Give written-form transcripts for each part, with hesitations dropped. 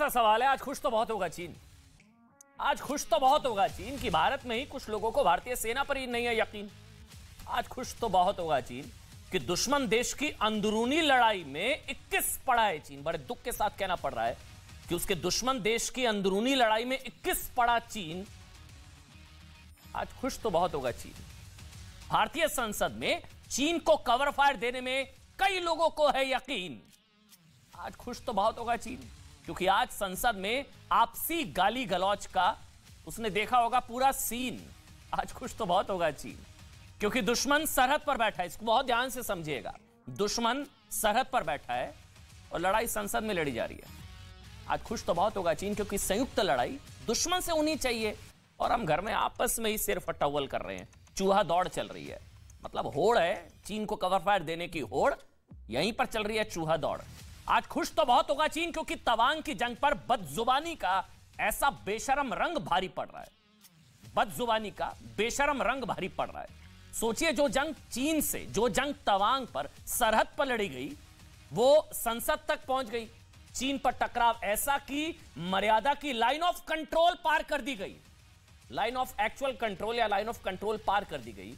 सा सवाल है, आज खुश तो बहुत होगा चीन। आज खुश तो बहुत होगा चीन कि भारत में ही कुछ लोगों को भारतीय सेना पर ही नहीं है यकीन। आज खुश तो बहुत होगा चीन कि दुश्मन देश की अंदरूनी लड़ाई में 21 पड़ा है चीन। बड़े दुख के साथ कहना पड़ रहा है कि उसके दुश्मन देश की अंदरूनी लड़ाई में 21 पड़ा चीन। आज खुश तो बहुत होगा चीन। भारतीय संसद में चीन को कवर फायर देने में कई लोगों को है यकीन। आज खुश तो बहुत होगा चीन, क्योंकि आज संसद में आपसी गाली गलौज का उसने देखा होगा पूरा सीन। आज खुश तो बहुत होगा चीन, क्योंकि दुश्मन सरहद पर बैठा है। इसको बहुत ध्यान से समझिएगा, दुश्मन सरहद पर बैठा है और लड़ाई संसद में लड़ी जा रही है। आज खुश तो बहुत होगा चीन, क्योंकि संयुक्त लड़ाई दुश्मन से होनी चाहिए और हम घर में आपस में ही सिर्फ टवल कर रहे हैं। चूहा दौड़ चल रही है, मतलब होड़ है चीन को कवर फायर देने की होड़, यहीं पर चल रही है चूहा दौड़। आज खुश तो बहुत होगा चीन, क्योंकि तवांग की जंग पर बदजुबानी का ऐसा बेशरम रंग भारी पड़ रहा है। बदजुबानी का बेशरम रंग भारी पड़ रहा है। सोचिए, जो जंग चीन से, जो जंग तवांग पर सरहद पर लड़ी गई, वो संसद तक पहुंच गई। चीन पर टकराव ऐसा कि मर्यादा की लाइन ऑफ कंट्रोल पार कर दी गई। लाइन ऑफ एक्चुअल कंट्रोल या लाइन ऑफ कंट्रोल पार कर दी गई।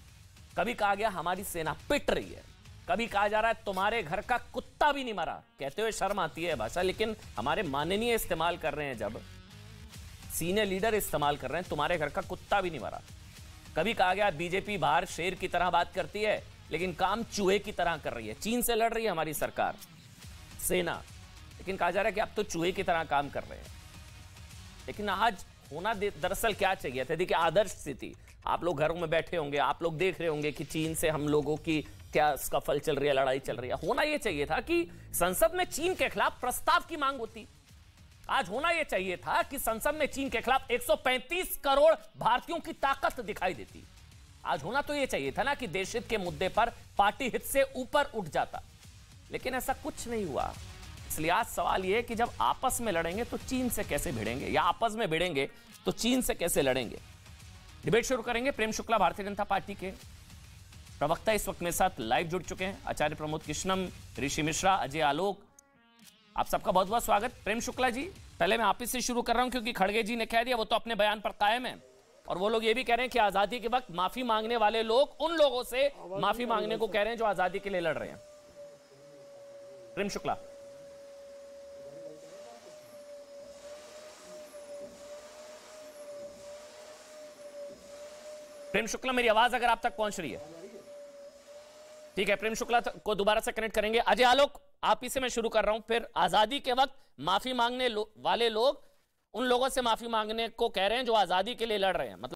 कभी कहा गया हमारी सेना पिट रही है, कभी कहा जा रहा है तुम्हारे घर का कुत्ता भी नहीं मरा। कहते हुए शर्म आती है भाषा, लेकिन हमारे माननीय इस्तेमाल कर रहे हैं, जब सीनियर लीडर इस्तेमाल कर रहे हैं तुम्हारे घर का कुत्ता भी नहीं मरा। कभी कहा गया बीजेपी बाहर शेर की तरह बात करती है, लेकिन काम चूहे की तरह कर रही है। चीन से लड़ रही है हमारी सरकार, सेना, लेकिन कहा जा रहा है कि अब तो चूहे की तरह काम कर रहे हैं। लेकिन आज होना दरअसल क्या चाहिए था? देखिए, आदर्श स्थिति, आप लोग घरों में बैठे होंगे, आप लोग देख रहे होंगे कि चीन से हम लोगों की क्या स्कफल चल रही है, लड़ाई चल रही है। होना यह चाहिए था कि संसद में चीन के खिलाफ प्रस्ताव की मांग होती। आज होना यह चाहिए था कि संसद में चीन के खिलाफ 135 करोड़ भारतीयों की ताकत दिखाई देती। आज होना तो यह चाहिए था ना कि देश हित के मुद्दे पर पार्टी हित से ऊपर उठ जाता, लेकिन ऐसा कुछ नहीं हुआ। इसलिए आज सवाल यह है कि जब आपस में लड़ेंगे तो चीन से कैसे भिड़ेंगे, या आपस में भिड़ेंगे तो चीन से कैसे लड़ेंगे। डिबेट शुरू करेंगे। प्रेम शुक्ला भारतीय जनता पार्टी के प्रवक्ता इस वक्त मेरे साथ लाइव जुड़ चुके हैं। आचार्य प्रमोद कृष्णम, ऋषि मिश्रा, अजय आलोक, आप सबका बहुत बहुत स्वागत। प्रेम शुक्ला जी, पहले मैं आप ही से शुरू कर रहा हूं, क्योंकि खड़गे जी ने कह दिया, वो तो अपने बयान पर कायम है, और वो लोग ये भी कह रहे हैं कि आजादी के वक्त माफी मांगने वाले लोग उन लोगों से माफी मांगने को कह रहे हैं जो आजादी के लिए लड़ रहे हैं। प्रेम शुक्ला। प्रेम शुक्ला, मेरी आवाज अगर आप तक पहुंच रही है? ठीक है, प्रेम शुक्ला को दोबारा से कनेक्ट करेंगे। अजय आलोक, आप ही से मैं शुरू कर रहा हूं। फिर आजादी के वक्त माफी मांगने वाले लोग उन लोगों से माफी मांगने को कह रहे हैं जो आजादी के लिए लड़ रहे हैं, मतलब